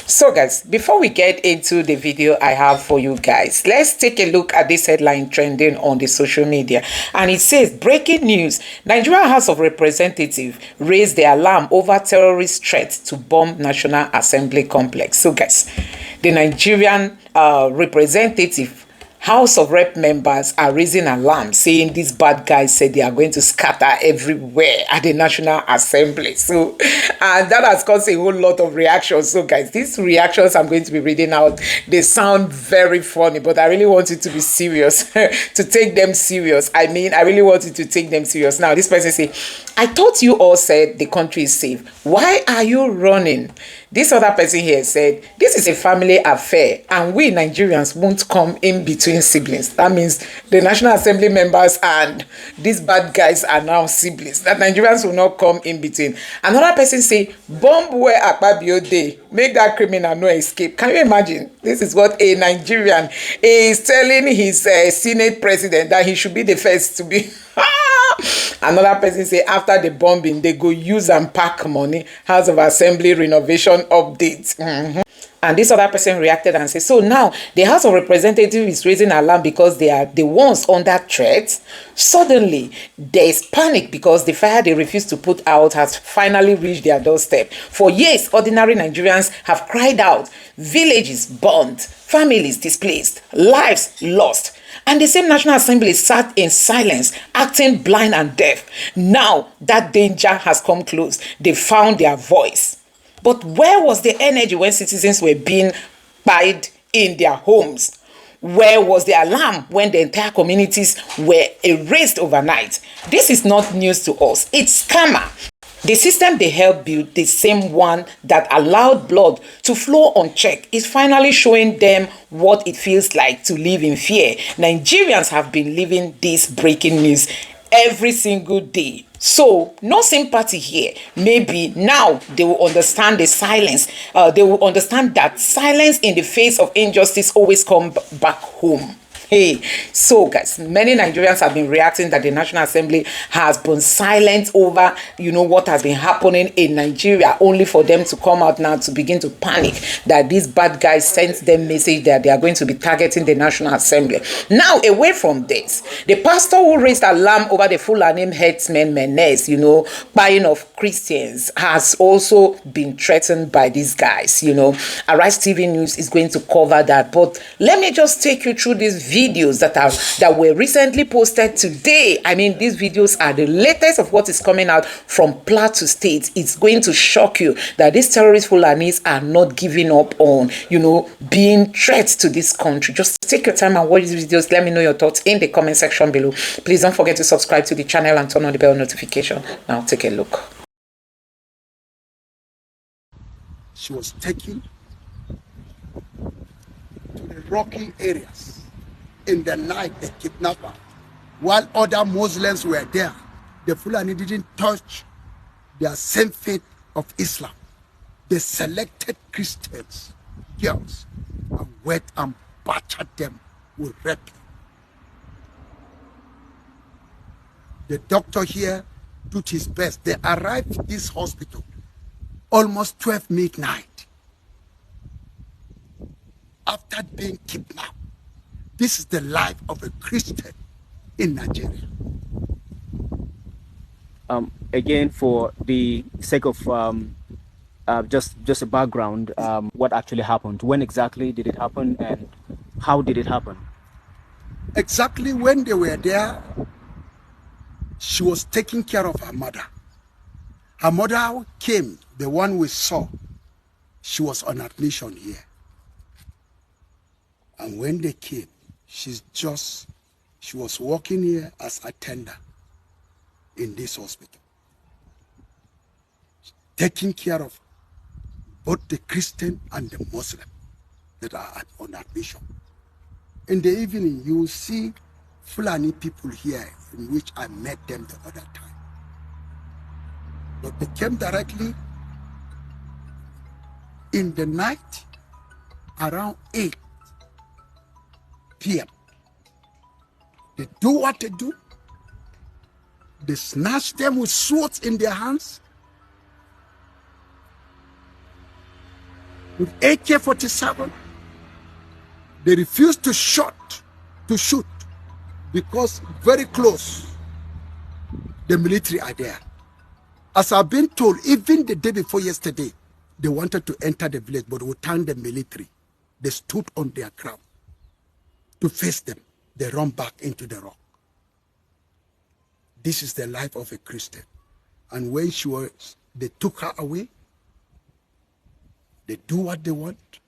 So guys, before we get into the video I have for you guys, let's take a look at this headline trending on the social media. And it says, breaking news, Nigeria House of Representatives raised the alarm over terrorist threat to bomb National Assembly complex. So guys, the Nigerian representative House of Rep members are raising alarm, saying these bad guys said they are going to scatter everywhere at the National Assembly. So, and that has caused a whole lot of reactions. So, guys, these reactions I'm going to be reading out, they sound very funny, but I really want you to be serious, to take them serious. I mean, I really want you to take them serious. Now, this person say, I thought you all said the country is safe. Why are you running? This other person here said, this is a family affair and we Nigerians won't come in between siblings. That means the National Assembly members and these bad guys are now siblings. That Nigerians will not come in between. Another person say, bomb where Akpabio dey, make that criminal no escape. Can you imagine? This is what a Nigerian is telling his Senate president, that he should be the first to be. Another person say, after the bombing, they go use and pack money. House of Assembly renovation updates. And this other person reacted and said, so now the House of Representatives is raising alarm because they are the ones under threat. Suddenly, there is panic because the fire they refuse to put out has finally reached their doorstep. For years, ordinary Nigerians have cried out, villages burned, families displaced, lives lost. And the same National Assembly sat in silence, acting blind and deaf. Now that danger has come close, they found their voice. But where was the energy when citizens were being buried in their homes? Where was the alarm when the entire communities were erased overnight? This is not news to us. It's karma. The system they helped build, the same one that allowed blood to flow unchecked, is finally showing them what it feels like to live in fear. Nigerians have been living this breaking news every single day. So, no sympathy here. Maybe now they will understand the silence. They will understand that silence in the face of injustice always comes back home. Hey, so guys, many Nigerians have been reacting that the National Assembly has been silent over, what has been happening in Nigeria, only for them to come out now to begin to panic that these bad guys sent them message that they are going to be targeting the National Assembly. Now, away from this, the pastor who raised alarm over the Fulanis headsmen, Nass, buying of Christians, has also been threatened by these guys. Arise TV News is going to cover that. But let me just take you through this videos that were recently posted today. I mean, these videos are the latest of what is coming out from Plateau State. It's going to shock you that these terrorist Fulanis are not giving up on, being threats to this country. Just take your time and watch these videos. Let me know your thoughts in the comment section below. Please don't forget to subscribe to the channel and turn on the bell notification. Now take a look. She was taken to the rocky areas. In the night, they kidnapped her. While other Muslims were there, the Fulani didn't touch their same faith of Islam. They selected Christians, girls, and went and battered them with rape. The doctor here did his best. They arrived at this hospital almost 12 midnight after being kidnapped. This is the life of a Christian in Nigeria. Again, for the sake of just a background, what actually happened? When exactly did it happen, and how did it happen? Exactly when they were there, she was taking care of her mother. Her mother came, the one we saw. She was on admission here. And when they came, she was working here as a tender in this hospital, taking care of both the Christian and the Muslim that are on admission. In the evening, you will see Fulani people here, in which I met them the other time. But they came directly in the night around 8 p.m. They do what they do. They snatch them with swords in their hands with AK-47. They refused to shoot because very close, the military are there. As I've been told, even the day before yesterday, they wanted to enter the village, but without the military, they stood on their ground to face them. They run back into the rock. This is the life of a Christian. And when they took her away, they do what they want,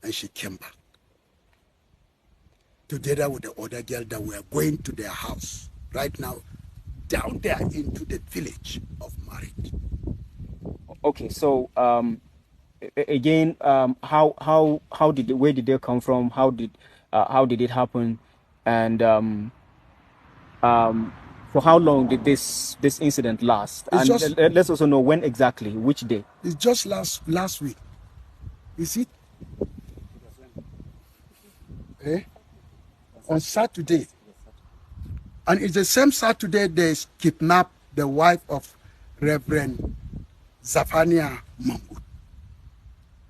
and she came back. Together with the other girl that were going to their house right now, down there into the village of Marriage. Okay, so again, where did they come from? How did it happen? And for how long did this incident last? And let's also know when exactly, which day. It's just last week. Is it? On Saturday. And it's the same Saturday they kidnapped the wife of Reverend Zephaniah Mangut.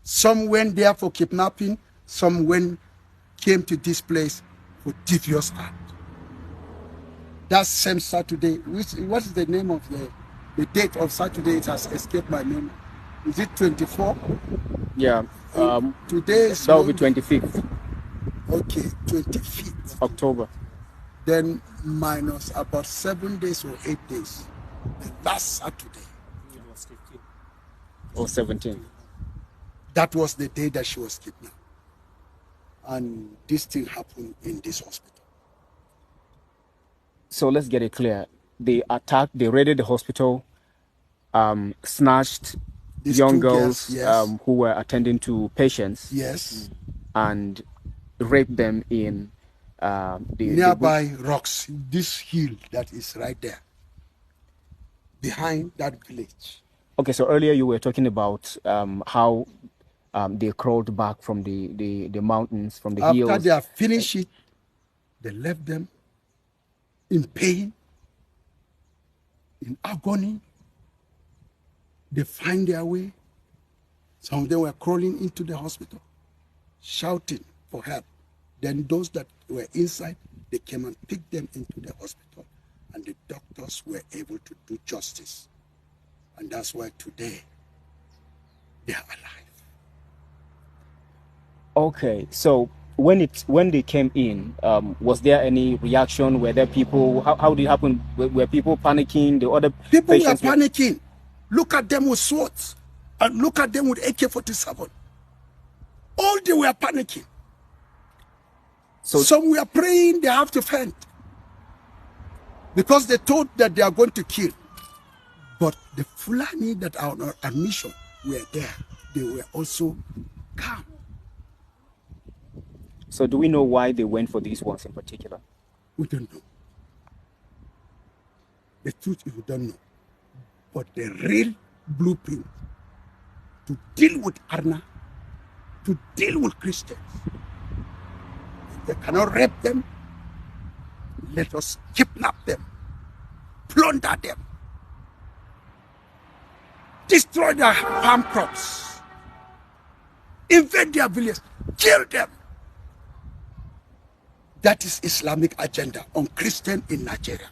Some went there for kidnapping, some came to this place for devious act. That same Saturday, what is the name of the date of Saturday? It has escaped my memory. Is it 24? Yeah. Today is... That will be 25th. Okay, 25th. October. Then minus about 7 days or 8 days. The last Saturday. It was 15. Or 17. That was the day that she was kidnapped. And this thing happened in this hospital. So let's get it clear. They raided the hospital, snatched these young girls, yes, who were attending to patients. Yes. And raped them in the nearby rocks, this hill that is right there, behind that village. Okay, so earlier you were talking about how they crawled back from the mountains, from the hills. After they have finished it, they left them in pain, in agony. They find their way. Some of them were crawling into the hospital, shouting for help. Then those that were inside, they came and picked them into the hospital, and the doctors were able to do justice. And that's why today they are alive. Okay, so when they came in, was there any reaction? Were there people? How did it happen? Were people panicking? The other people were panicking. Look at them with swords, and look at them with AK-47. All they were panicking. So some were praying they have to faint because they thought that they are going to kill. But the Fulani that are on admission were there. They were also calm. So do we know why they went for these ones in particular? We don't know. The truth is we don't know. But the real blueprint to deal with Arna, to deal with Christians, they cannot rape them. Let us kidnap them, plunder them, destroy their farm crops, invade their villages, kill them. That is Islamic agenda on Christian in Nigeria.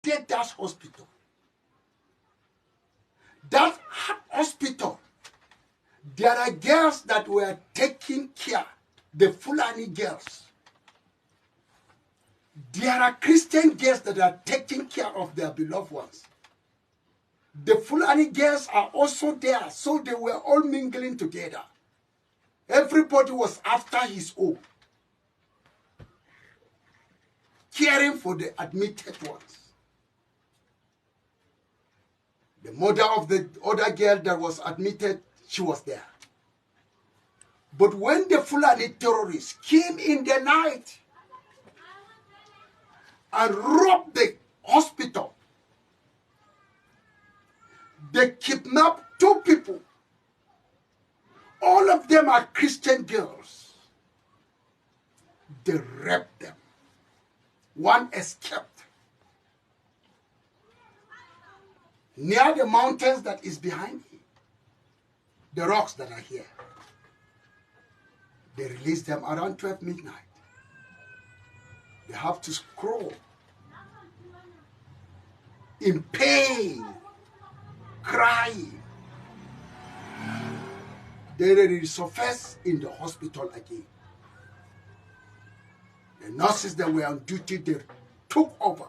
Take that hospital. That hospital, there are girls that were taking care, the Fulani girls. There are Christian girls that are taking care of their beloved ones. The Fulani girls are also there, so they were all mingling together. Everybody was after his own, caring for the admitted ones. The mother of the other girl that was admitted, she was there. But when the Fulani terrorists came in the night and robbed the hospital, they kidnapped 2 people. All of them are Christian girls. They raped them. One escaped. Near the mountains that is behind him. the rocks that are here. They release them around 12 midnight. They have to scroll in pain, crying. They resurface in the hospital again. The nurses that were on duty, they took over.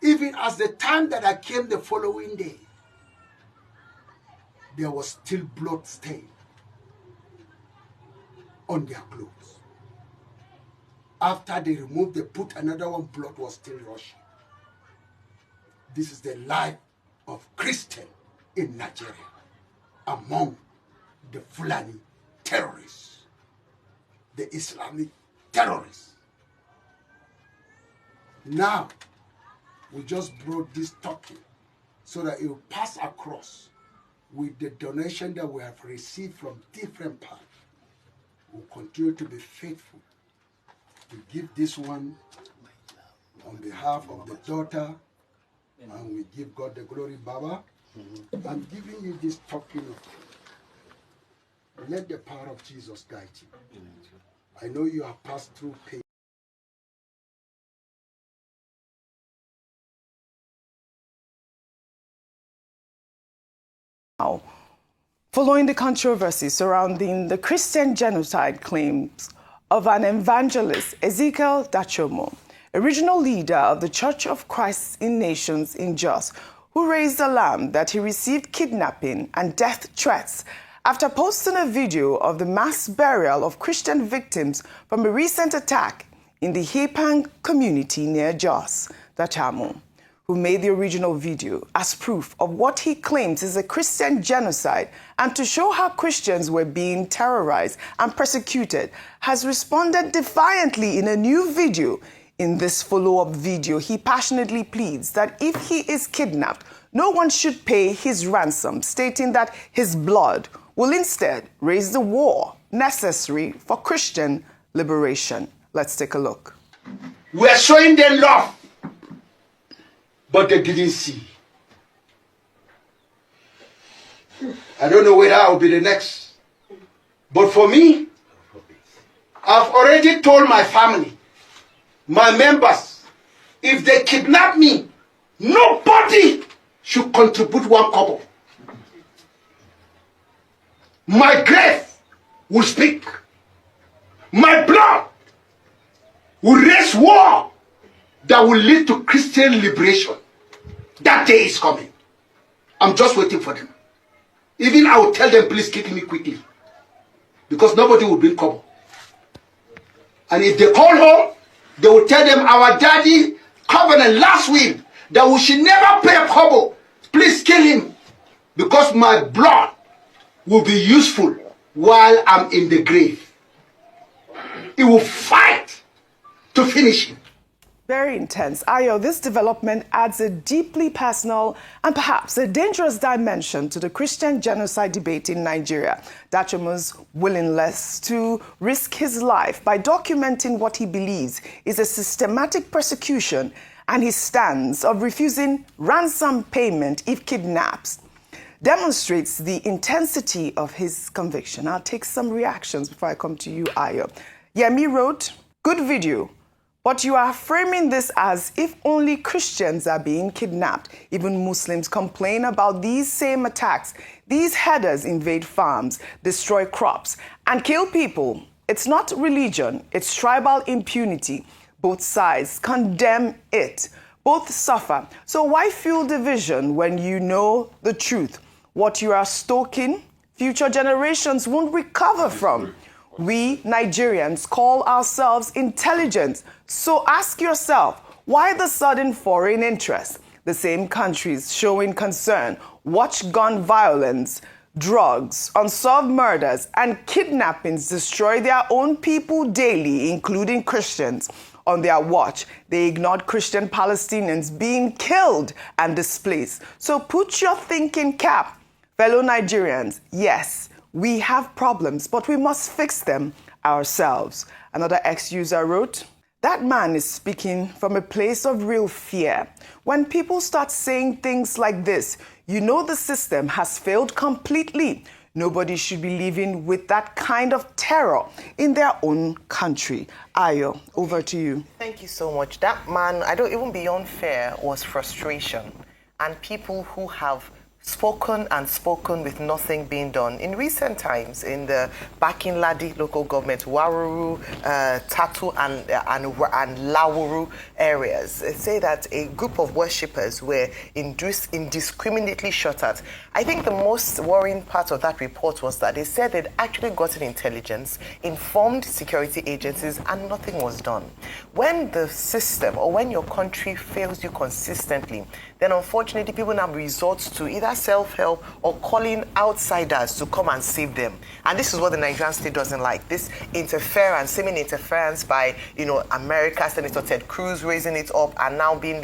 Even as the time that I came the following day, there was still blood stain on their clothes. After they removed, they put another one, blood was still rushing. This is the life of Christian in Nigeria among the Fulani terrorists, the Islamic terrorists. Now, we just brought this token so that it will pass across with the donation that we have received from different parts. We'll continue to be faithful to give this one on behalf of the daughter, and we give God the glory, Baba. I'm giving you this token of, let the power of Jesus guide you. I know you have passed through pain. Now, following the controversy surrounding the Christian genocide claims of an evangelist, Ezekiel Dachomo, original leader of the Church of Christ in Nations in Jos, who raised alarm that he received kidnapping and death threats after posting a video of the mass burial of Christian victims from a recent attack in the Hepang community near Jos. Dachomo, who made the original video as proof of what he claims is a Christian genocide and to show how Christians were being terrorized and persecuted, has responded defiantly in a new video. In this follow-up video, he passionately pleads that if he is kidnapped, no one should pay his ransom, stating that his blood will instead raise the war necessary for Christian liberation. Let's take a look. We are showing them love, but they didn't see. I don't know whether I'll be the next. But for me, I've already told my family, my members, if they kidnap me, nobody should contribute 1 kobo. My grave will speak. My blood will raise war that will lead to Christian liberation. That day is coming. I'm just waiting for them. Even I will tell them, please kill me quickly. Because nobody will bring kobo. And if they call home, they will tell them our daddy covenant last will that we should never pay a kobo. Please kill him. Because my blood will be useful while I'm in the grave. It will fight to finish him. Very intense. Ayo, this development adds a deeply personal and perhaps a dangerous dimension to the Christian genocide debate in Nigeria. Dachomo's willingness to risk his life by documenting what he believes is a systematic persecution and his stance of refusing ransom payment if kidnapped demonstrates the intensity of his conviction. I'll take some reactions before I come to you, Ayo. Yemi wrote, good video. But you are framing this as if only Christians are being kidnapped. Even Muslims complain about these same attacks. These headers invade farms, destroy crops, and kill people. It's not religion, it's tribal impunity. Both sides condemn it. Both suffer. So why fuel division when you know the truth? What you are stoking, future generations won't recover from. We Nigerians call ourselves intelligent. So ask yourself, why the sudden foreign interest? The same countries showing concern watch gun violence, drugs, unsolved murders, and kidnappings destroy their own people daily, including Christians. On their watch, they ignored Christian Palestinians being killed and displaced. So put your thinking cap. Fellow Nigerians, yes, we have problems, but we must fix them ourselves. Another ex-user wrote, that man is speaking from a place of real fear. When people start saying things like this, you know the system has failed completely. Nobody should be living with that kind of terror in their own country. Ayo, over to you. Thank you so much. That man, I don't even beyond fear, was frustration. And people who have spoken and spoken with nothing being done. In recent times, in the Bakinladi local government, Waruru, Tatu, and Lawuru areas, they say that a group of worshippers were indiscriminately shot at. I think the most worrying part of that report was that they said they'd actually gotten intelligence, informed security agencies, and nothing was done. When the system or when your country fails you consistently, then unfortunately people now resort to either self-help or calling outsiders to come and save them. And this is what the Nigerian state doesn't like. This interference, seeming interference by, America, Senator Ted Cruz raising it up and now being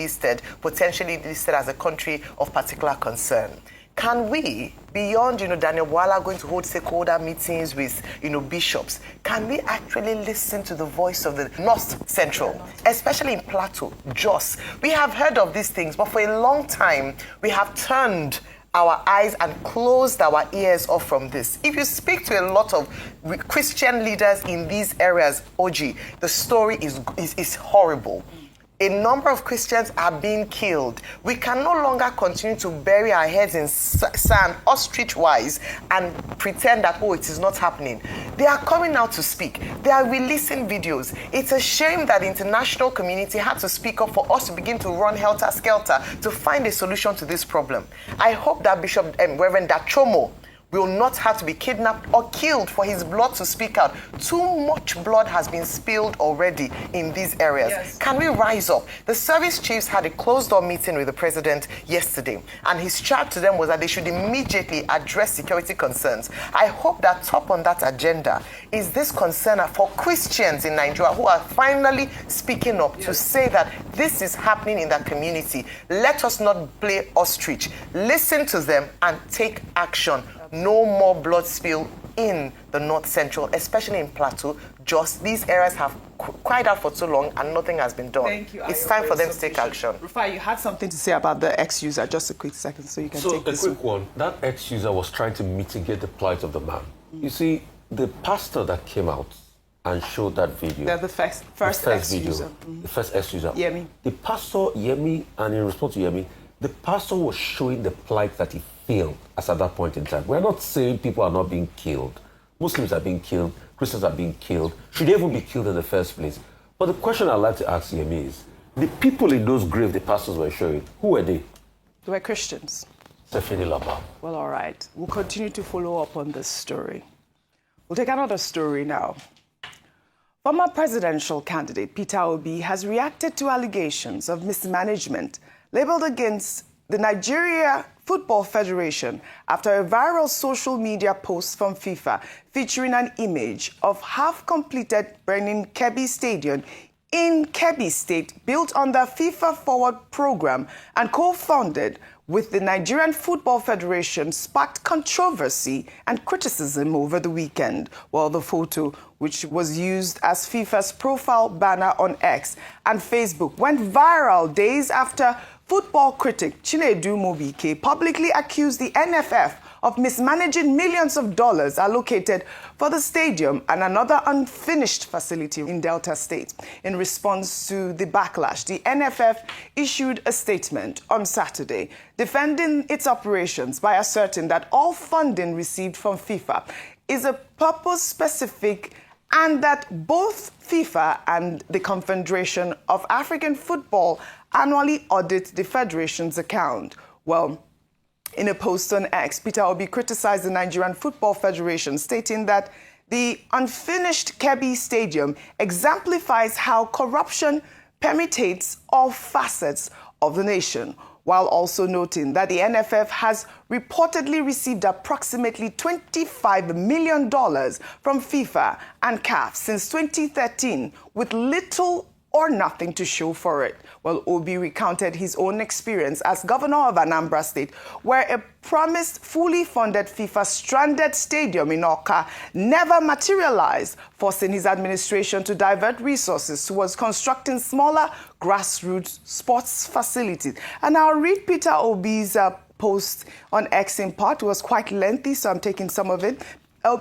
potentially listed as a country of particular concern. Can we, beyond, Daniel Bwala going to hold stakeholder meetings with, bishops, can we actually listen to the voice of the North Central, especially in Plateau, Jos? We have heard of these things, but for a long time, we have turned our eyes and closed our ears off from this. If you speak to a lot of Christian leaders in these areas, OG, the story is horrible. A number of Christians are being killed. We can no longer continue to bury our heads in sand, ostrich-wise, and pretend that, it is not happening. They are coming out to speak. They are releasing videos. It's a shame that the international community had to speak up for us to begin to run helter-skelter to find a solution to this problem. I hope that Bishop Reverend Dachomo will not have to be kidnapped or killed for his blood to speak out. Too much blood has been spilled already in these areas. Yes. Can we rise up? The service chiefs had a closed-door meeting with the president yesterday, and his charge to them was that they should immediately address security concerns. I hope that top on that agenda is this concern for Christians in Nigeria who are finally speaking up to say that this is happening in their community. Let us not play ostrich. Listen to them and take action. No more blood spill in the North Central, especially in Plateau. Just these areas have cried out for too long and nothing has been done. Thank you. It's time for them to take action. Rufai, you had something to say about the ex-user. Just a quick second so you can take this. So a quick one. That ex-user was trying to mitigate the plight of the man. You see, the pastor that came out and showed that video. They're the first ex-user. The first ex-user. Yemi. The pastor, Yemi, and in response to Yemi, the pastor was showing the plight that he felt as at that point in time. We're not saying people are not being killed. Muslims are being killed. Christians are being killed. Should they even be killed in the first place? But the question I'd like to ask Yemi is, the people in those graves the pastors were showing, who were they? They were Christians. Sefini Laba. Well, all right. We'll continue to follow up on this story. We'll take another story now. Former presidential candidate Peter Obi has reacted to allegations of mismanagement labeled against the Nigeria Football Federation after a viral social media post from FIFA featuring an image of half-completed burning Kebbi Stadium in Kebbi State, built on the FIFA Forward program and co-founded with the Nigerian Football Federation, sparked controversy and criticism over the weekend. Well, the photo, which was used as FIFA's profile banner on X and Facebook, went viral days after football critic Chinedu Mobike publicly accused the NFF of mismanaging millions of dollars allocated for the stadium and another unfinished facility in Delta State. In response to the backlash, the NFF issued a statement on Saturday defending its operations by asserting that all funding received from FIFA is a purpose-specific and that both FIFA and the Confederation of African Football annually audit the federation's account. Well, in a post on X, Peter Obi criticized the Nigerian Football Federation, stating that the unfinished Kebbi Stadium exemplifies how corruption permeates all facets of the nation, while also noting that the NFF has reportedly received approximately $25 million from FIFA and CAF since 2013, with little or nothing to show for it. Well, Obi recounted his own experience as governor of Anambra State, where a promised fully funded FIFA stranded stadium in Awka never materialized, forcing his administration to divert resources towards constructing smaller grassroots sports facilities. And I'll read Peter Obi's post on X in part. It was quite lengthy, so I'm taking some of it.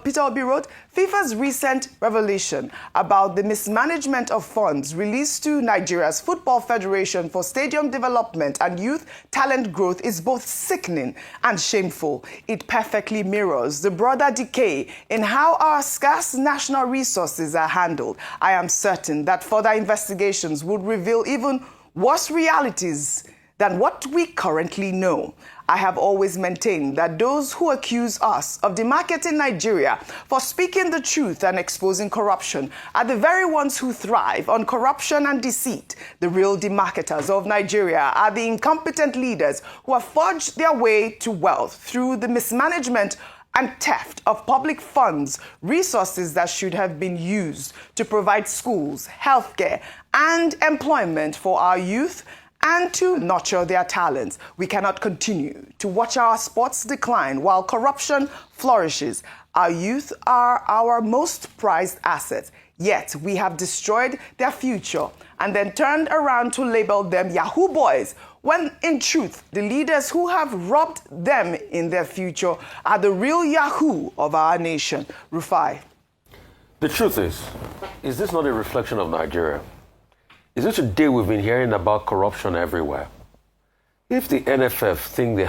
Peter Obi wrote, FIFA's recent revelation about the mismanagement of funds released to Nigeria's Football Federation for stadium development and youth talent growth is both sickening and shameful. It perfectly mirrors the broader decay in how our scarce national resources are handled. I am certain that further investigations would reveal even worse realities than what we currently know. I have always maintained that those who accuse us of demarketing Nigeria for speaking the truth and exposing corruption are the very ones who thrive on corruption and deceit. The real demarketers of Nigeria are the incompetent leaders who have forged their way to wealth through the mismanagement and theft of public funds, resources that should have been used to provide schools, healthcare, and employment for our youth and to nurture their talents. We cannot continue to watch our sports decline while corruption flourishes. Our youth are our most prized assets, yet we have destroyed their future and then turned around to label them Yahoo boys, when in truth, the leaders who have robbed them in their future are the real Yahoo of our nation. Rufai. The truth is this not a reflection of Nigeria? Is it today we've been hearing about corruption everywhere? If the NFF think they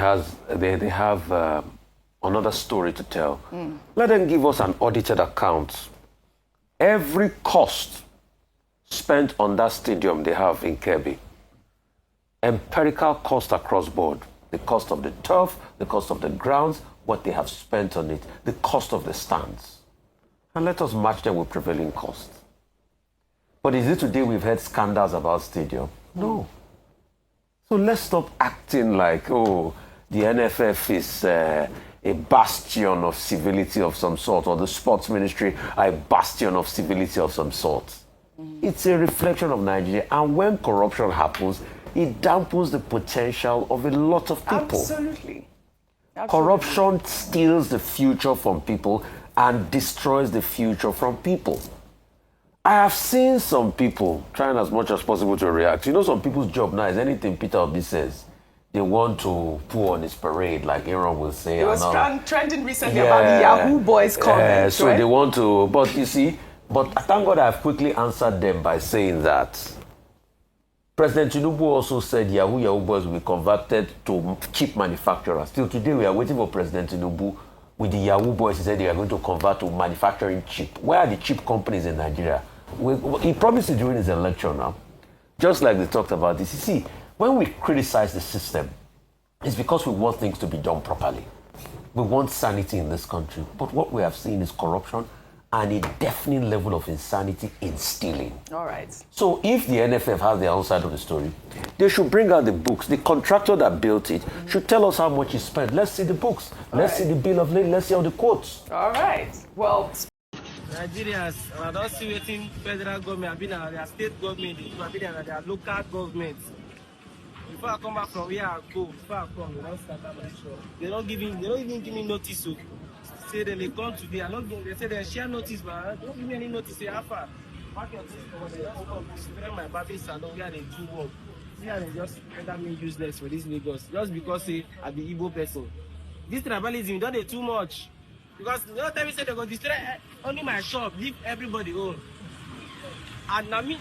have another story to tell, let them give us an audited account. Every cost spent on that stadium they have in Kebbi, empirical cost across board, the cost of the turf, the cost of the grounds, what they have spent on it, the cost of the stands. And let us match them with prevailing costs. But is it today we've heard scandals about stadium? No. So let's stop acting like, oh, the NFF is a bastion of civility of some sort, or the sports ministry a bastion of civility of some sort. It's a reflection of Nigeria. And when corruption happens, it dampens the potential of a lot of people. Absolutely. Corruption steals the future from people and destroys the future from people. I have seen some people trying as much as possible to react. You know, some people's job now is anything Peter Obi says, they want to put on his parade, like Aaron will say. It was trending recently about the Yahoo boys comment. So they want to, but you see, but thank God I've quickly answered them by saying that President Tinubu also said Yahoo boys will be converted to chip manufacturers. Till today we are waiting for President Tinubu. With the Yahoo boys, he said they are going to convert to manufacturing chip. Where are the chip companies in Nigeria? He promised to during his election now. Just like they talked about this. You see, when we criticize the system, it's because we want things to be done properly. We want sanity in this country. But what we have seen is corruption and a deafening level of insanity in stealing. All right. So if the NFF has their own side of the story, they should bring out the books. The contractor that built it should tell us how much he spent. Let's see the books. Let's see the bill of lading. Let's see all the quotes. All right. Well, Nigerians, I don't see waiting federal government, I've been at their state government, I've been at their local government. Before I come back from where I go, before I come, they don't start my shop. They don't even give me notice. So say they come today. They say they share notice, but don't give me any notice. Say how far? Back your things, they don't come to spray my barber salon where they do work. Here they just render me useless for this Lagos. Just because say I be Igbo person. This tribalism don't they too much. Because the other time we said they're going to destroy only my shop, leave everybody home. And I mean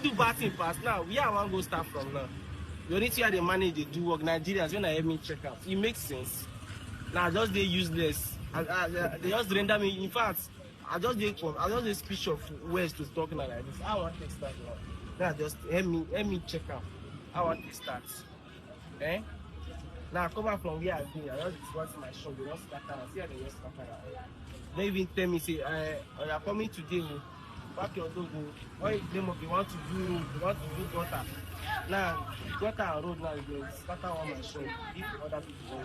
do bad thing fast now. We are one go start from now. The only thing they manage, they do work. Nigerians, when I hear me check out, it makes sense. Now just they useless. They just render me. In fact, I just speech of words to talk like this. I want to start now. Now just help me check out. I want to start. Eh? Now I come back from where I've been. I just watch my shop. They just scatter. I see how they just scatter. They even tell me say, you are coming today. Back your dog. Why you want to do road? You want to do gutter? Now gutter and road now they scatter on my shop. If other people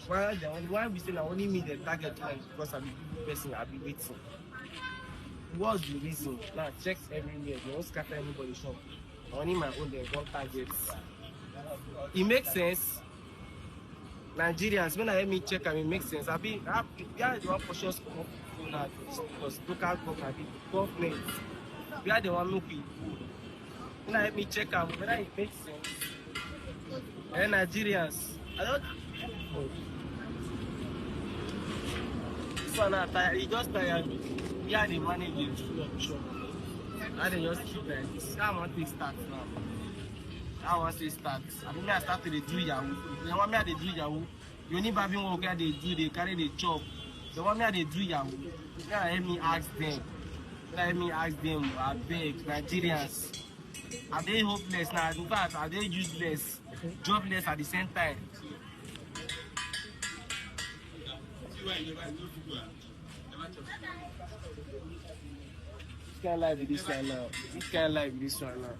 want. Why we say now only me the target line because I'm a person. I'll be waiting. What's the reason? Now checks everywhere. They don't scatter anybody's shop. Only my own. They don't target. It makes sense. Nigerians, when I hear me check, it makes sense. We are the one cautious because local government, we are the one looking. When I hear me check, whether it makes sense. And Nigerians, This one, he just tired me. Yeah, they manage the shop. And they just keep like this. I want to start now. I want to start. I mean, I start to do Yahoo. They want me to do Yahoo. You only baby work they do, they carry the chop. They want me to do Yahoo. Let me ask them. I beg Nigerians. Are they hopeless now? In fact, are they useless, jobless at the same time? This can't lie with this one now. This can't lie with this one now.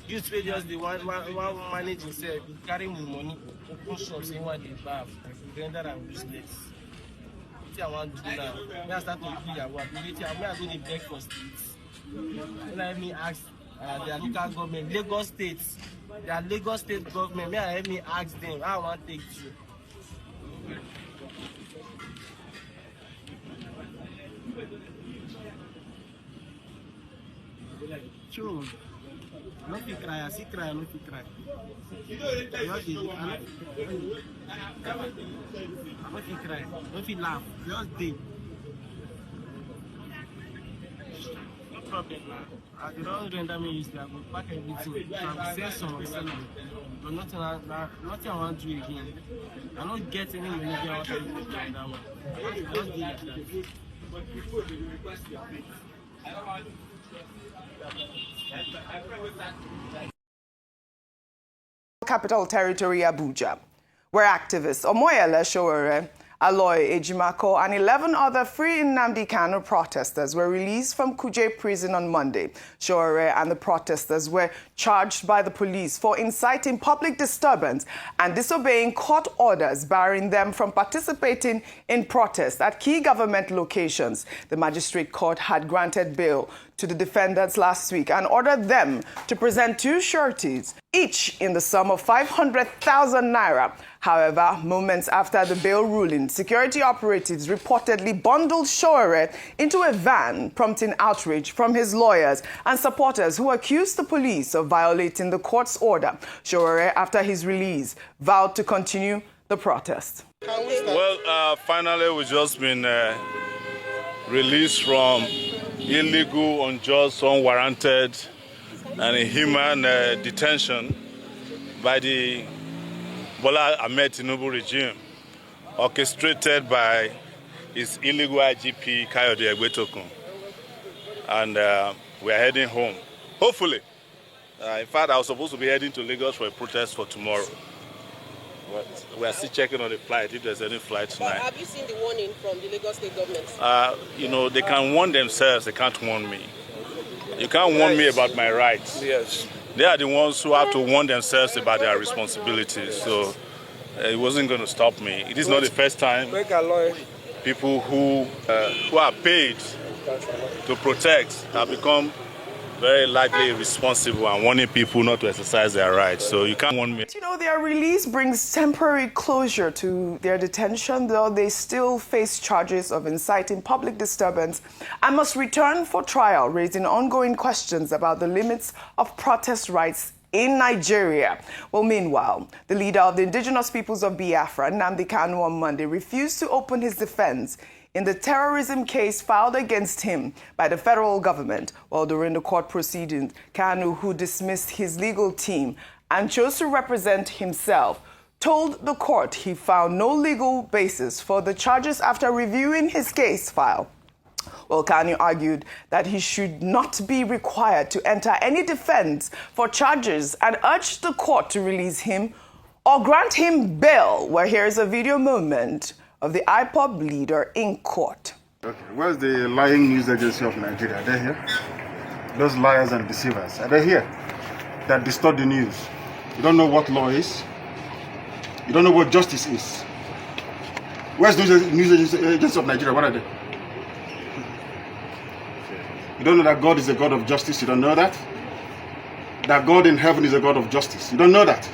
You pay just the one manage himself, carry my money, open shop, saying what they have, render and useless. I want to do now. When I start to do Yahoo, I'm going to the breakfast. Let me ask their local government, Lagos State, their Lagos State government, let me ask them, I want to take you. True. I don't feel cry, I see cry, I don't feel cry. I don't feel cry, I don't feel laugh, just dig. No problem, man. I don't render me used to, I will pack everything. I will sell some, but nothing I want to do again. I don't get any money I want to do that one. Just do it like Capital Territory Abuja, where activists Omoyele Rrör, Aloy Ejimako, and 11 other free nnamdi Kanu protesters were released from Kuje prison on Monday. Rrör and the protesters were charged by the police for inciting public disturbance and disobeying court orders barring them from participating in protests at key government locations. The magistrate court had granted bail to the defendants last week and ordered them to present 2 sureties, each in the sum of 500,000 naira. However, moments after the bail ruling, security operatives reportedly bundled Rrör into a van, prompting outrage from his lawyers and supporters who accused the police of violating the court's order. Rrör, after his release, vowed to continue the protest. Well, finally, we've just been released from illegal, unjust, unwarranted, and inhuman detention by the Bola Ahmed Tinubu regime, orchestrated by his illegal IGP Kayode Egbetokun. And we are heading home, hopefully. In fact, I was supposed to be heading to Lagos for a protest for tomorrow. But we are still checking on the flight, if there's any flight tonight. Have you seen the warning from the Lagos State government? You know, they can warn themselves, they can't warn me. You can't warn me about my rights. Yes. They are the ones who have to warn themselves about their responsibilities. So it wasn't going to stop me. It is not the first time people who are paid to protect have become very likely responsible and warning people not to exercise their rights. So you can't warn me. You know, their release brings temporary closure to their detention, though they still face charges of inciting public disturbance and must return for trial, raising ongoing questions about the limits of protest rights in Nigeria. Well, meanwhile, the leader of the indigenous peoples of Biafra, Nnamdi Kanu, on Monday refused to open his defense in the terrorism case filed against him by the federal government. While during the court proceedings, Kanu, who dismissed his legal team and chose to represent himself, told the court he found no legal basis for the charges after reviewing his case file. Well, Kanu argued that he should not be required to enter any defense for charges and urged the court to release him or grant him bail. Well, here's a video moment of the IPOB leader in court. Okay, where's the lying news agency of Nigeria? Are they here? Those liars and deceivers, are they here? That distort the news. You don't know what law is. You don't know what justice is. Where's the news agency of Nigeria? What are they? You don't know that God is a God of justice. You don't know that? That God in heaven is a God of justice. You don't know that?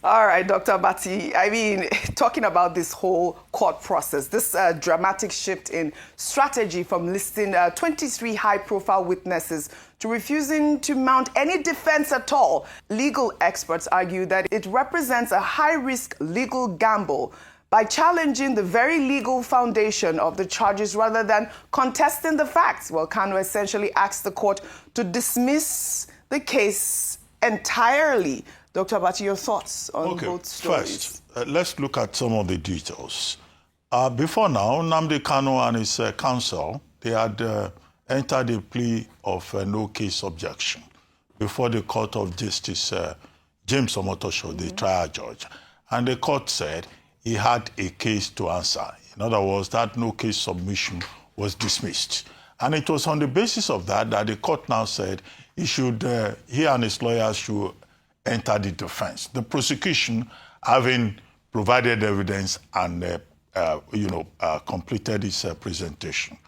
All right, Dr. Bati, I mean, talking about this whole court process, this dramatic shift in strategy from listing 23 high-profile witnesses to refusing to mount any defense at all. Legal experts argue that it represents a high-risk legal gamble by challenging the very legal foundation of the charges rather than contesting the facts. Well, Kanu essentially asked the court to dismiss the case entirely. Dr. Bati, your thoughts on both stories? First, let's look at some of the details. Before now, Nnamdi Kanu and his counsel, they had entered a plea of no case objection before the Court of Justice, James Omotosho, the trial judge. And the court said he had a case to answer. In other words, that no case submission was dismissed. And it was on the basis of that that the court now said he and his lawyers should enter the defense. The prosecution, having provided evidence and completed its presentation.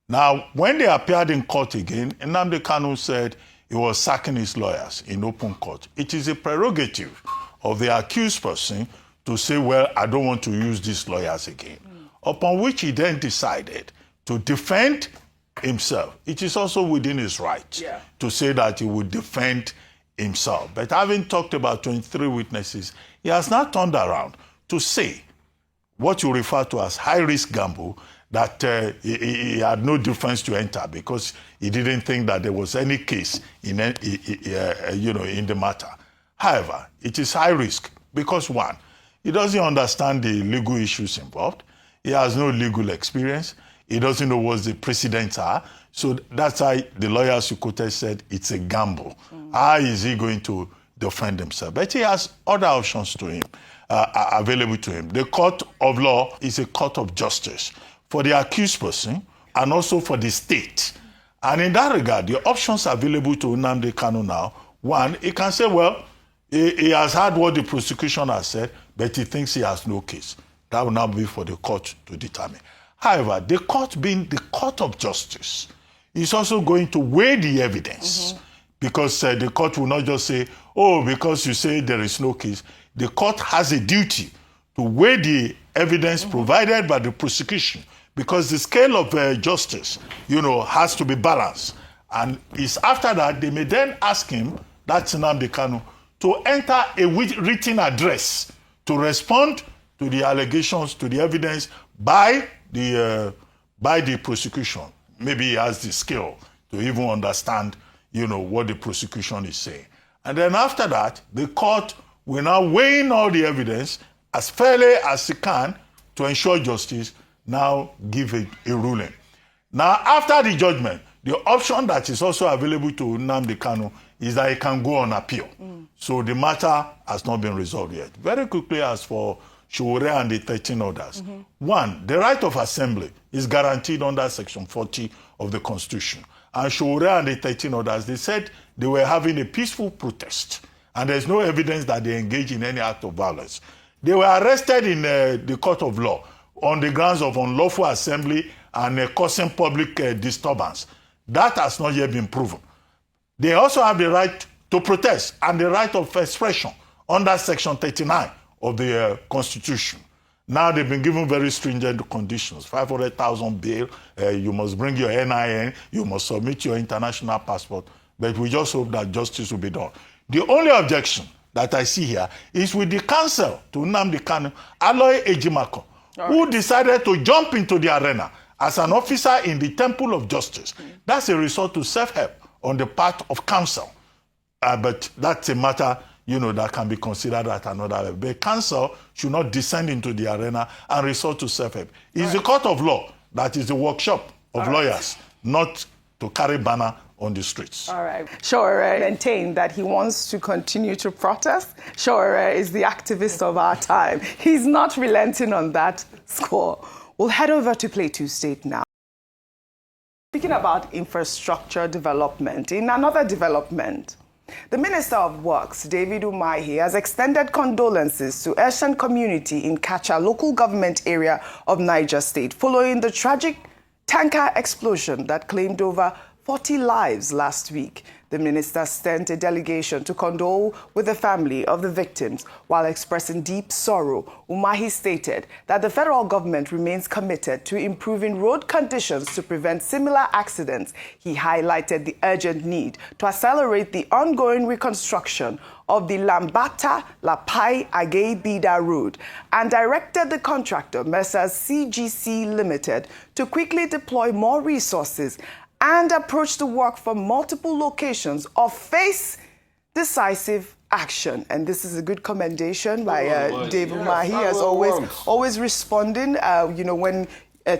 Now, when they appeared in court again, Nnamdi Kanu said he was sacking his lawyers in open court. It is a prerogative of the accused person to say, well, I don't want to use these lawyers again. Upon which he then decided to defend himself. It is also within his right to say that he would defend himself. But having talked about 23 witnesses, he has now turned around to say what you refer to as high-risk gamble, that he had no defense to enter because he didn't think that there was any case in the matter. However, it is high risk because, one, he doesn't understand the legal issues involved. He has no legal experience. He doesn't know what the precedents are. So that's why the lawyers who quoted said it's a gamble. How is he going to defend himself? But he has other options to him, available to him. The court of law is a court of justice for the accused person and also for the state. And in that regard, the options available to Nnamdi Kanu now, one, he can say, well, he has heard what the prosecution has said, but he thinks he has no case. That will now be for the court to determine. However, the court being the court of justice is also going to weigh the evidence because the court will not just say, oh, because you say there is no case. The court has a duty to weigh the evidence provided by the prosecution because the scale of justice, has to be balanced. And it's after that they may then ask him, that's Nnamdi Kanu, to enter a written address to respond to the allegations, to the evidence by the prosecution. Maybe he has the skill to even understand, what the prosecution is saying. And then after that, the court will now weigh in all the evidence as fairly as it can to ensure justice, now give a ruling. Now, after the judgment, the option that is also available to Nnamdi Kanu is that he can go on appeal. So the matter has not been resolved yet. Very quickly, as for Rrör and the 13 others. One, the right of assembly is guaranteed under Section 40 of the Constitution. And Rrör and the 13 others, they said they were having a peaceful protest. And there's no evidence that they engaged in any act of violence. They were arrested in the court of law on the grounds of unlawful assembly and causing public disturbance. That has not yet been proven. They also have the right to protest and the right of expression under Section 39 of the Constitution. Now they've been given very stringent conditions. 500,000 bail, you must bring your NIN, you must submit your international passport, but we just hope that justice will be done. The only objection that I see here is with the counsel to Nnamdi Kanu, Aloy Ejimako, who decided to jump into the arena as an officer in the temple of justice. That's a resort to self-help on the part of counsel. But that's a matter, that can be considered at another level. But counsel should not descend into the arena and resort to self-help. It's the court of law that is the workshop of lawyers, not to carry banner on the streets. All right. Rrör maintained that he wants to continue to protest. Rrör is the activist of our time. He's not relenting on that score. We'll head over to Plateau State now. Speaking about infrastructure development, in another development, the Minister of Works, David Umahi, has extended condolences to Eshan community in Kacha local government area of Niger State following the tragic tanker explosion that claimed over 40 lives last week. The minister sent a delegation to condole with the family of the victims. While expressing deep sorrow, Umahi stated that the federal government remains committed to improving road conditions to prevent similar accidents. He highlighted the urgent need to accelerate the ongoing reconstruction of the Lambata-Lapai Agei-Bida road and directed the contractor, Messrs CGC Limited, to quickly deploy more resources and approach the work from multiple locations or face decisive action. And this is a good commendation by David Mahi, as always responding, when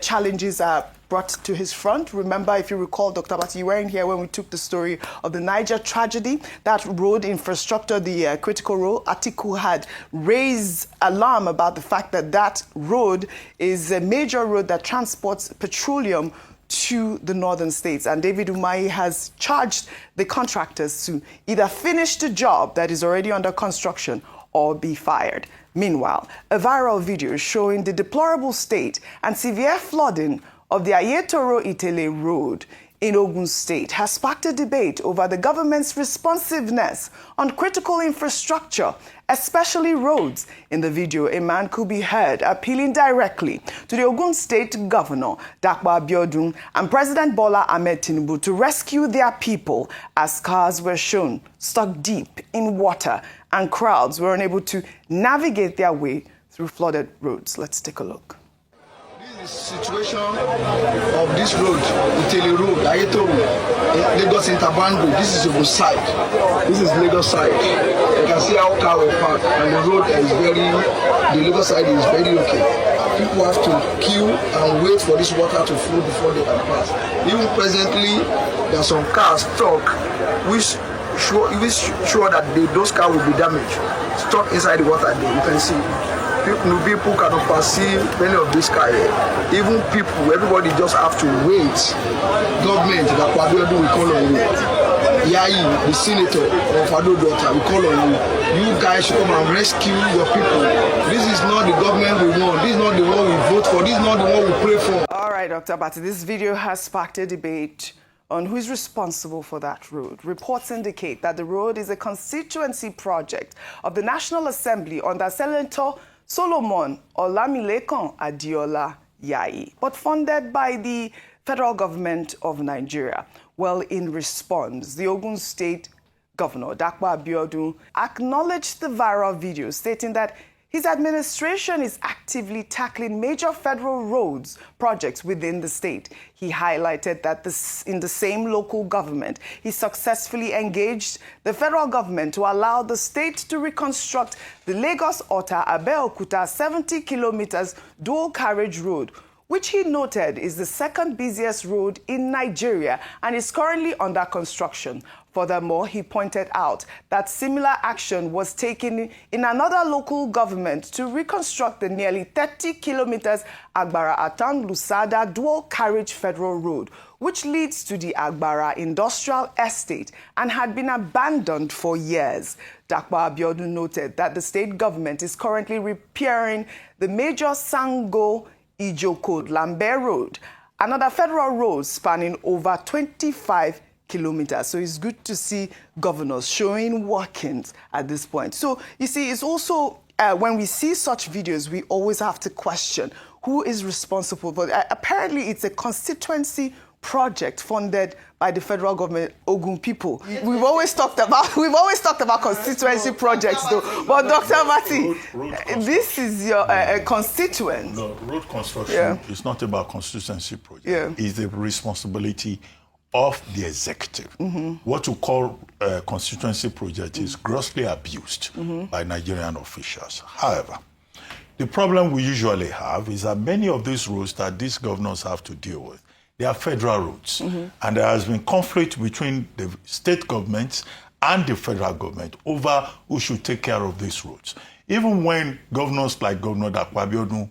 challenges are brought to his front. Remember, if you recall, Dr. Abbas, you weren't here when we took the story of the Niger tragedy. That road infrastructure, the critical road, Atiku had raised alarm about the fact that that road is a major road that transports petroleum to the northern states. And David Umahi has charged the contractors to either finish the job that is already under construction or be fired. Meanwhile, a viral video showing the deplorable state and severe flooding of the Ayetoro-Itele road in Ogun State has sparked a debate over the government's responsiveness on critical infrastructure, especially roads. In the video, a man could be heard appealing directly to the Ogun State Governor, Akpabio, and President Bola Ahmed Tinubu to rescue their people, as cars were shown stuck deep in water and crowds were unable to navigate their way through flooded roads. Let's take a look. Situation of this road, Itele Road, Ayetoro, Lagos Interbando. This is Ogun side. This is Lagos side. You can see how car were parked, and the road is the Lagos side is very okay. People have to queue and wait for this water to flow before they can pass. Even presently, there are some cars stuck, which sure that those cars will be damaged, stuck inside the water there. You can see. People cannot perceive any of this car here. Even people, everybody just have to wait. Government, the Akpabio will call on you. Yai, the senator of Ado daughter, will call on you. You guys should come and rescue your people. This is not the government we want. This is not the one we vote for. This is not the one we pray for. All right, Dr. Bati, this video has sparked a debate on who is responsible for that road. Reports indicate that the road is a constituency project of the National Assembly under Senator Solomon Olamilekan Adiola Yai, but funded by the federal government of Nigeria. Well, in response, the Ogun State Governor, Akpabio, acknowledged the viral video, stating that his administration is actively tackling major federal roads projects within the state. He highlighted that in the same local government, he successfully engaged the federal government to allow the state to reconstruct the Lagos-Ota-Abeokuta 70 kilometers dual carriage road, which he noted is the second busiest road in Nigeria and is currently under construction. Furthermore, he pointed out that similar action was taken in another local government to reconstruct the nearly 30 kilometers Agbara-Atan-Lusada dual-carriage federal road, which leads to the Agbara Industrial Estate and had been abandoned for years. Akpabio noted that the state government is currently repairing the major Sango-Ijoko-Lambe Road, another federal road spanning over 25 kilometers. So it's good to see governors showing workings at this point. So you see, it's also when we see such videos, we always have to question who is responsible. But apparently, it's a constituency project funded by the federal government, Ogun people. We've always talked about constituency projects, though. But Dr. Mati, this is your constituent. No, road construction is not about constituency project. Yeah. It's the responsibility of the executive. What we call a constituency project is grossly abused by Nigerian officials. However, the problem we usually have is that many of these roads that these governors have to deal with, they are federal roads. And there has been conflict between the state governments and the federal government over who should take care of these roads. Even when governors like Governor Akpabio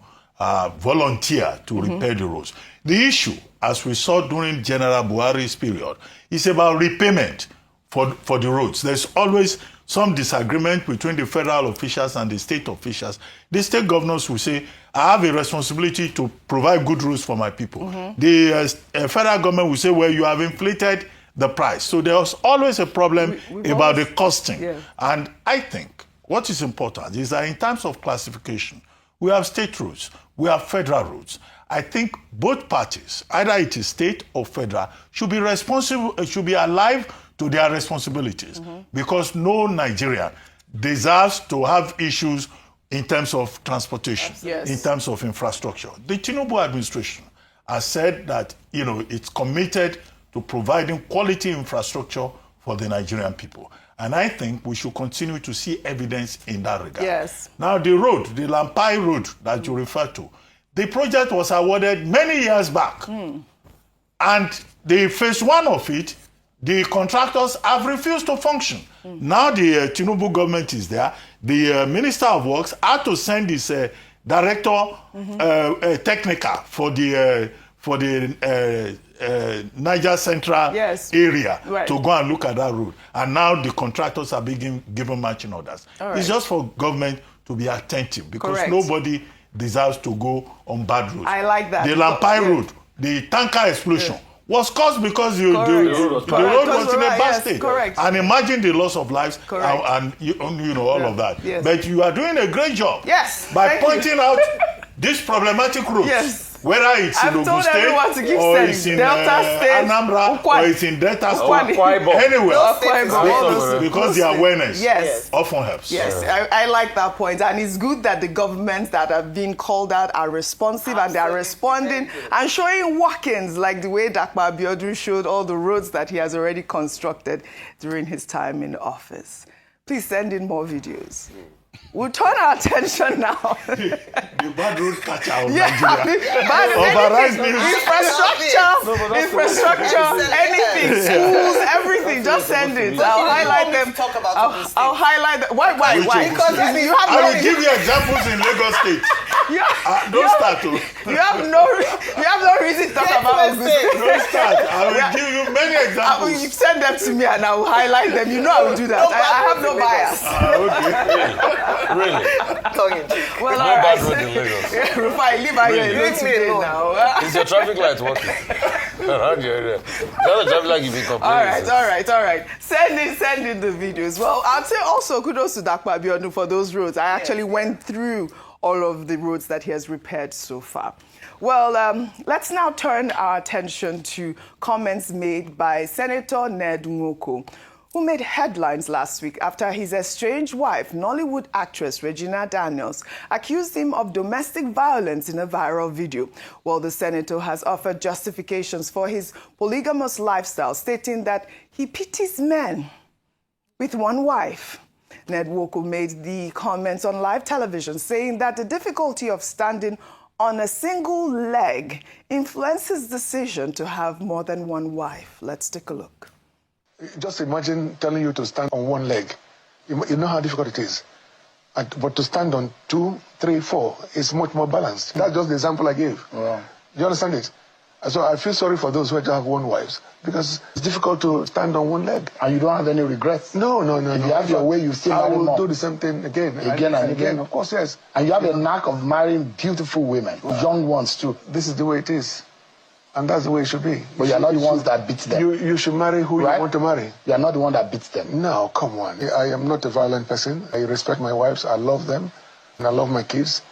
volunteer to repair the roads. The issue, as we saw during General Buhari's period, is about repayment for the roads. There's always some disagreement between the federal officials and the state officials. The state governors will say, I have a responsibility to provide good roads for my people. The federal government will say, well, you have inflated the price. So there's always a problem about the costing. Yeah. And I think what is important is that in terms of classification, we have state roads, we have federal roads. I think both parties, either it is state or federal, should be responsible, should be alive to their responsibilities, because no Nigerian deserves to have issues in terms of transportation, in terms of infrastructure. The Tinubu administration has said that, you know, it's committed to providing quality infrastructure for the Nigerian people. And I think we should continue to see evidence in that regard. Yes. Now, the road, the Lampai road that you refer to, the project was awarded many years back. And the phase one of it, the contractors have refused to function. Now the Tinubu government is there. The Minister of Works had to send his director technical for the Niger Central area to go and look at that road. And now the contractors are being given marching orders. It's just for government to be attentive, because nobody deserves to go on bad roads. I like that. The Lampai road, the tanker explosion, was caused because the road was in a bad state. And imagine the loss of lives and you know, all of that. But you are doing a great job by pointing out this problematic roads. Whether it's in Ogun State, or it's in Anambra, or it's in Delta State, anywhere. Because the awareness often helps. I like that point. And it's good that the governments that have been called out are responsive and they are responding and showing workings, like the way Akpabio showed all the roads that he has already constructed during his time in office. Please send in more videos. We'll turn our attention now. The bad road catcher of Nigeria. Infrastructure, anything, schools, everything. Just send it. I'll highlight them. I'll highlight them. Why? Because you have I will give you examples in Lagos State. Don't start to. You have no reason to talk about Ogun State. Don't start. I will give you many examples. You send them to me and I will highlight them. You know I will do that. I have no bias. Really? Well, all right. Rufai, leave out here now. Is your traffic light working? Around your area. The traffic light you've been complaining. All right. Send in the videos. Well, I'd say also kudos to Akpabio for those roads. I actually went through all of the roads that he has repaired so far. Well, let's now turn our attention to comments made by Senator Ned Nwoko, who made headlines last week after his estranged wife, Nollywood actress Regina Daniels, accused him of domestic violence in a viral video. Well, the senator has offered justifications for his polygamous lifestyle, stating that he pities men with one wife. Ned Nwoko made the comments on live television, saying that the difficulty of standing on a single leg influences decision to have more than one wife. Let's take a look. Just imagine telling you to stand on one leg. You know how difficult it is. But to stand on 2, 3, 4 is much more balanced. That's just the example I gave. Wow. Do you understand it? So I feel sorry for those who have one wives, because it's difficult to stand on one leg. And you don't have any regrets? No. If you have your way, you still I marry will more. do the same thing again and again. Of course, yes. And you have a knack of marrying beautiful women, young ones too. This is the way it is. And that's the way it should be. But you're not the ones that beat them. You should marry who you want to marry. You're not the one that beats them. No, come on. I am not a violent person. I respect my wives. I love them. And I love my kids.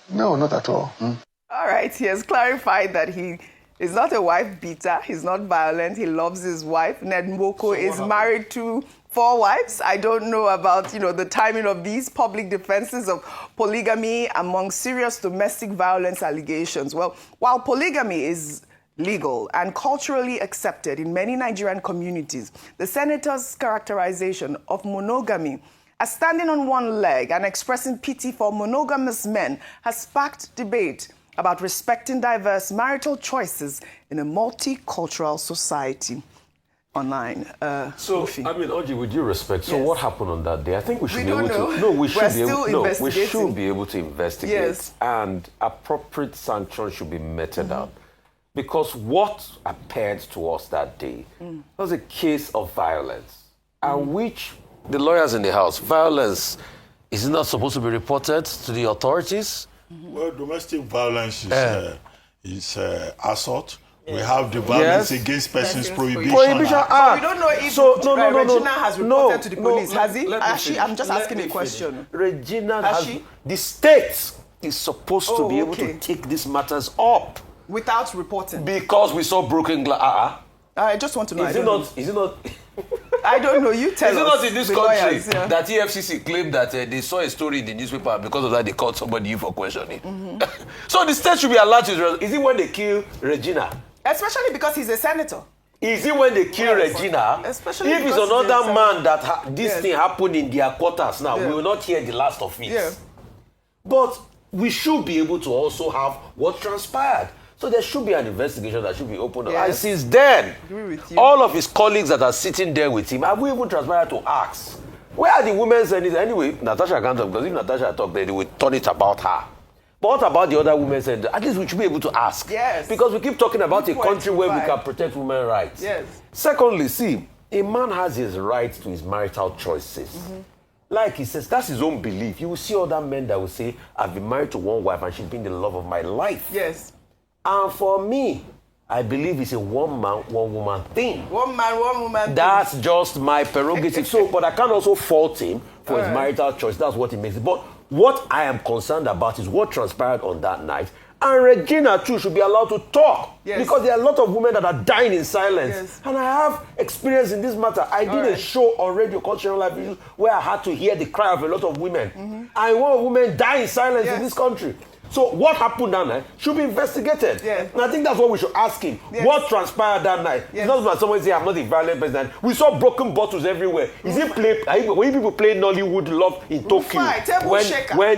No, not at all. All right. He has clarified that he is not a wife beater. He's not violent. He loves his wife. Ned Nwoko is married to 4 wives. I don't know about, the timing of these public defenses of polygamy among serious domestic violence allegations. Well, while polygamy is legal and culturally accepted in many Nigerian communities, the senator's characterization of monogamy as standing on one leg and expressing pity for monogamous men has sparked debate about respecting diverse marital choices in a multicultural society. Online. Oji, with due respect, so what happened on that day? I think we should be able to. No, we should be able to investigate. Yes. And appropriate sanctions should be meted out. Because what appeared to us that day was a case of violence. and which the lawyers in the house, violence is not supposed to be reported to the authorities? Well, domestic violence is assault. We have the Violence Against Persons Prohibition Act. So we don't know if Regina has reported to the police. Has he? I'm just asking a question. Regina has the state is supposed to be able to take these matters up without reporting. Because we saw broken glass. I just want to know. Is it not? I don't know. You tell us. Is it not in this country lawyers, that EFCC claimed that they saw a story in the newspaper and because of that they called somebody in for questioning? So the state should be allowed to. Is it when they kill Regina? Especially because he's a senator. Is it when they kill Regina? Especially if it's another man that this thing happened in their quarters now, we will not hear the last of it. But we should be able to also have what transpired. So there should be an investigation that should be opened up. And since then, all of his colleagues that are sitting there with him, have we even transpired to ask? Where are the women saying anyway? Natasha can't talk, because if Natasha talk, they will turn it about her. But what about the other women said? At least we should be able to ask. Yes. Because we keep talking about a country where we can protect women's rights. Yes. Secondly, see, a man has his right to his marital choices. Like he says, that's his own belief. You will see other men that will say, I've been married to one wife and she's been the love of my life. Yes. And for me, I believe it's a one man, one woman thing. One man, one woman That's just my prerogative. But I can't also fault him for his marital choice. That's what he makes it. But what I am concerned about is what transpired on that night. And Regina, too, should be allowed to talk. Yes. Because there are a lot of women that are dying in silence. Yes. And I have experience in this matter. I did a show on Radio Cultural Life Issues where I had to hear the cry of a lot of women. And one woman died in silence in this country. So what happened that night should be investigated. Yes. And I think that's what we should ask him. Yes. What transpired that night? Yes. It's not that someone say, I'm not a violent person. We saw broken bottles everywhere. Is it play? When people play Nollywood Love in Tokyo,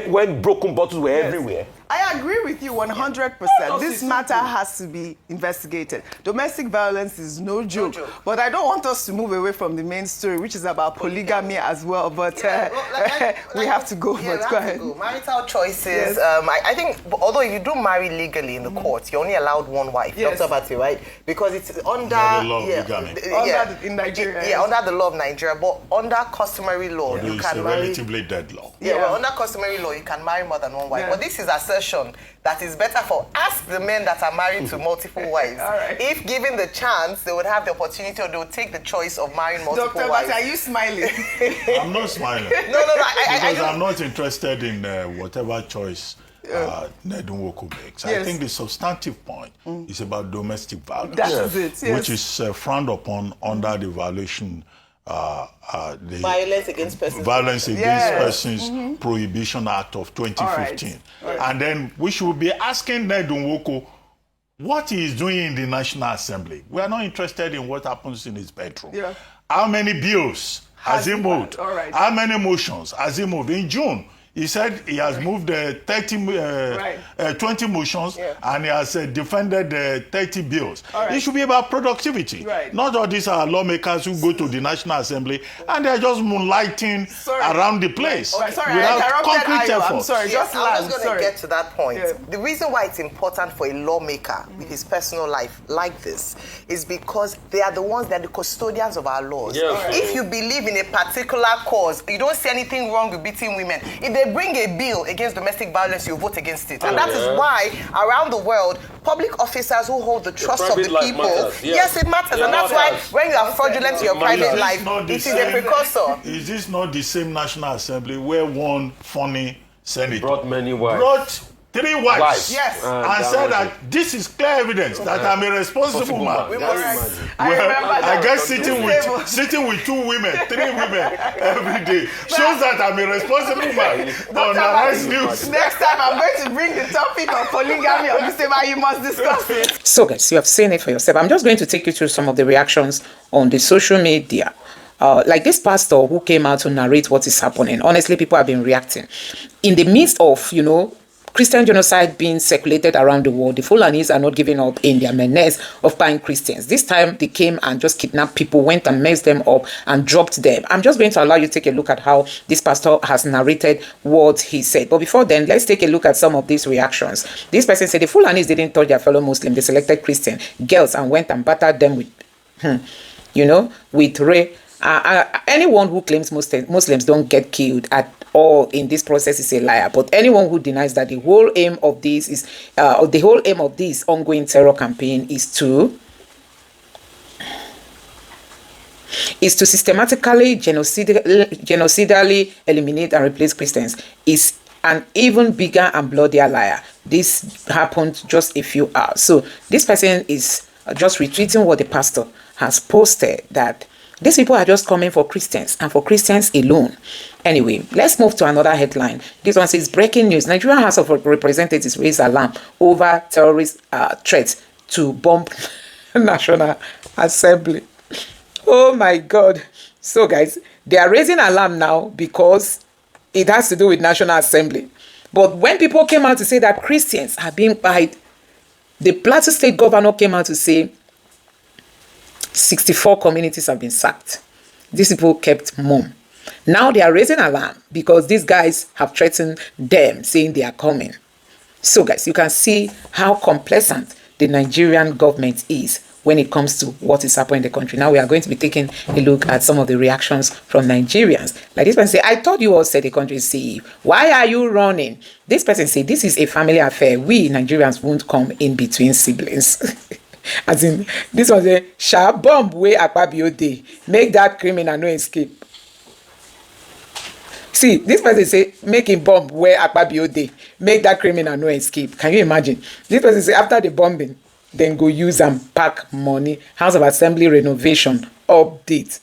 when broken bottles were everywhere? I agree with you 100%. This matter has to be investigated. Domestic violence is no joke. But I don't want us to move away from the main story, which is about polygamy as well. But we have to go. But go ahead. Marital choices. I think, although you do marry legally in the courts, you're only allowed one wife. Dr. Bati, right? Because it's under the law of in Nigeria. Under the law of Nigeria. But under customary law, you can marry. Relatively dead law. Well, under customary law, you can marry more than one wife. But this is assertion that is better for ask the men that are married to multiple wives. If given the chance, they would have the opportunity or they would take the choice of marrying multiple wives. Dr. Bati, are you smiling? I'm not smiling. No. Because I'm not interested in whatever choice Nedunwoku makes. I think the substantive point is about domestic violence. That's it, yes. Which is frowned upon under the violation the Violence Against Persons Persons Prohibition Act of 2015. And then we should be asking Nedunwoku what he is doing in the National Assembly. We are not interested in what happens in his bedroom. How many bills has he moved? How many motions has he moved? In June, he said he has moved 20 motions and he has defended 30 bills. It should be about productivity. Not all these are lawmakers who go to the National Assembly and they're just moonlighting around the place without concrete effort. I'm sorry, I was going to get to that point. The reason why it's important for a lawmaker with his personal life like this is because they are the ones that are the custodians of our laws. If you believe in a particular cause, you don't see anything wrong with beating women. If they bring a bill against domestic violence, you vote against it. And that is why, around the world, public officers who hold the trust of the people, yes, it matters. And that's why when you are fraudulent in your private life, it is a precursor. Is this not the same National Assembly where one funny senator brought many wives? 3 wives. And said that this is clear evidence that I'm a responsible man. I guess sitting with 2 women, 3 women every day shows that I'm a responsible man. On Arise News. Next time I'm going to bring the topic of polygamy on this table. You must discuss it. So guys, you have seen it for yourself. I'm just going to take you through some of the reactions on the social media. Like this pastor who came out to narrate what is happening. Honestly, people have been reacting. In the midst of, Christian genocide being circulated around the world, the Fulanis are not giving up in their menace of buying Christians. This time they came and just kidnapped people, went and messed them up and dropped them. I'm just going to allow you to take a look at how this pastor has narrated what he said. But before then, let's take a look at some of these reactions. This person said the Fulanis didn't touch their fellow Muslims. They selected Christian girls and went and battered them with, with Rrör Anyone who claims Muslims don't get killed at all in this process is a liar. But anyone who denies that the whole aim of this is, the whole aim of this ongoing terror campaign is to systematically genocidally eliminate and replace Christians is an even bigger and bloodier liar. This happened just a few hours. So this person is just retweeting what the pastor has posted, that these people are just coming for Christians and for Christians alone. Anyway, let's move to another headline. This one says, breaking news. Nigerian House of Representatives raised alarm over terrorist threats to bomb National Assembly. Oh my God. So guys, they are raising alarm now because it has to do with National Assembly. But when people came out to say that Christians are being pied, the Plateau State governor came out to say 64 communities have been sacked. These people kept mum. Now they are raising alarm because these guys have threatened them, saying they are coming. So guys, you can see how complacent the Nigerian government is when it comes to what is happening in the country. Now we are going to be taking a look at some of the reactions from Nigerians. Like this person say, I thought you all said the country is safe. Why are you running? This person say, this is a family affair. We Nigerians won't come in between siblings. As in, this was a sharp bomb way Akpabio day. Make that criminal no escape. See, this person say, make him bomb where Akpabio day. Make that criminal no escape. Can you imagine? This person say, after the bombing, then go use and pack money. House of Assembly renovation update.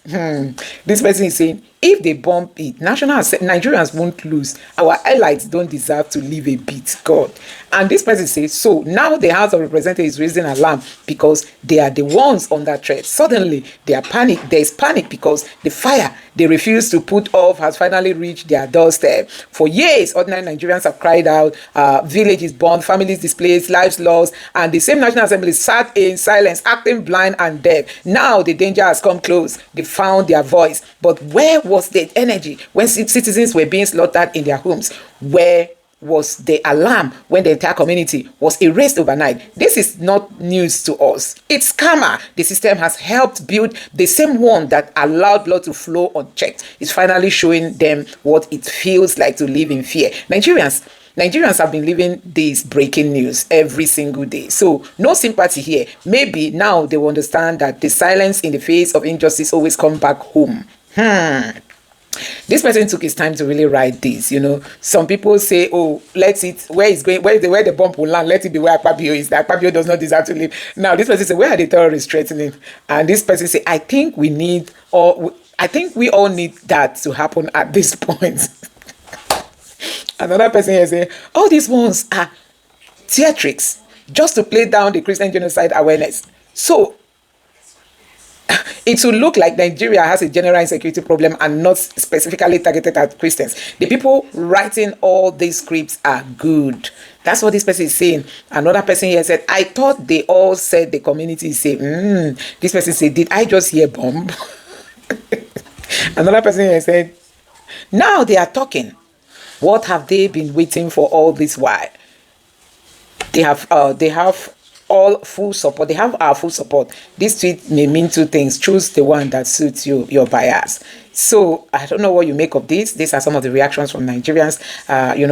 This person is saying, if they bomb it, Nigerians won't lose. Our allies don't deserve to live a bit. God. And this person says, so now the House of Representatives is raising alarm because they are the ones under threat. Suddenly, they are panic. There is panic because the fire they refuse to put off has finally reached their doorstep. For years, ordinary Nigerians have cried out, villages burned, families displaced, lives lost, and the same National Assembly sat in silence, acting blind and deaf. Now the danger has come close. They found their voice. But where was the energy when citizens were being slaughtered in their homes? Where was the alarm when the entire community was erased overnight? This is not news to us. It's karma. The system has helped build the same one that allowed blood to flow unchecked. It's finally showing them what it feels like to live in fear. Nigerians have been living this breaking news every single day. So no sympathy here. Maybe now they will understand that the silence in the face of injustice always comes back home. This person took his time to really write this. You know, some people say, oh, let it, where the bomb will land, let it be where Akpabio is. That Akpabio does not deserve to live. Now this person say, where are the terrorists threatening? And this person say, I think we all need that to happen at this point. Another person here say, all these ones are theatrics just to play down the Christian genocide awareness. So it will look like Nigeria has a general insecurity problem and not specifically targeted at Christians. The people writing all these scripts are good. That's what this person is saying. Another person here said, I thought they all said the community is safe. This person said, did I just hear bomb? Another person here said, now they are talking. What have they been waiting for all this while? They have all full support. They have our full support. This tweet may mean two things. Choose the one that suits you, your bias. So I don't know what you make of this. These are some of the reactions from Nigerians.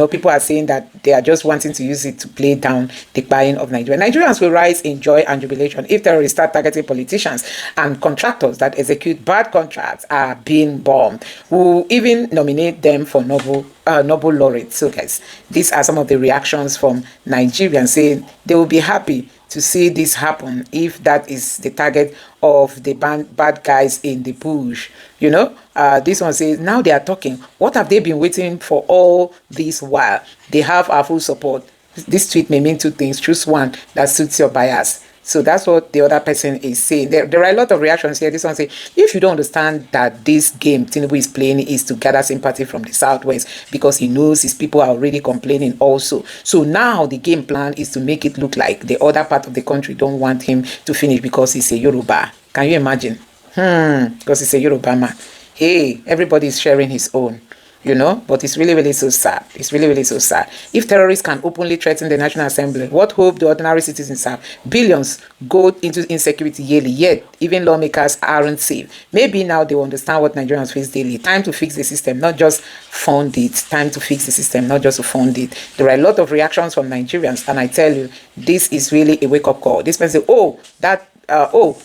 People are saying that they are just wanting to use it to play down the buying of Nigeria. Nigerians will rise in joy and jubilation if terrorists start targeting politicians and contractors that execute bad contracts are being bombed. We'll even nominate them for Nobel laureate. So guys, these are some of the reactions from Nigerians saying they will be happy to see this happen if that is the target of the bad guys in the bush. This one says, now they are talking. What have they been waiting for all this while? They have our full support. This tweet may mean two things. Choose one that suits your bias. So that's what the other person is saying. There are a lot of reactions here. This one says, if you don't understand that this game Tinubu is playing is to gather sympathy from the Southwest because he knows his people are already complaining also. So now the game plan is to make it look like the other part of the country don't want him to finish because he's a Yoruba. Can you imagine? Because he's a Yoruba man. Hey, everybody is sharing his own. But it's really, really so sad. It's really, really so sad. If terrorists can openly threaten the National Assembly, what hope do ordinary citizens have? Billions go into insecurity yearly, yet even lawmakers aren't safe. Maybe now they will understand what Nigerians face daily. Time to fix the system, not just fund it. Time to fix the system, not just to fund it. There are a lot of reactions from Nigerians, and I tell you, this is really a wake-up call. This person say,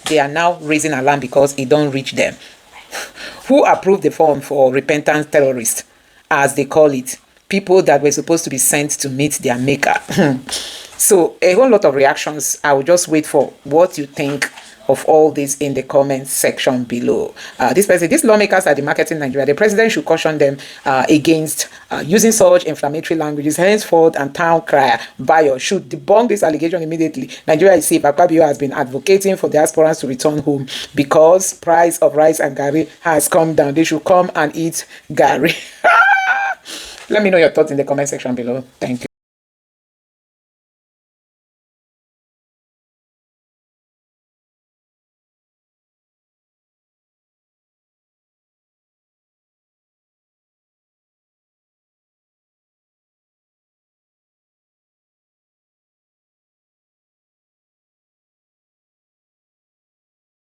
they are now raising alarm because it don't reach them. Who approved the form for repentant terrorists, as they call it? People that were supposed to be sent to meet their maker. So a whole lot of reactions. I will just wait for what you think of all this in the comment section below. This person, these lawmakers are the marketing Nigeria. The president should caution them against using such inflammatory languages. Henceforth, and town crier Bayo should debunk this allegation immediately. Nigeria is safe. Akpabio has been advocating for diasporans to return home because price of rice and gari has come down. They should come and eat gari. Let me know your thoughts in the comment section below. Thank you.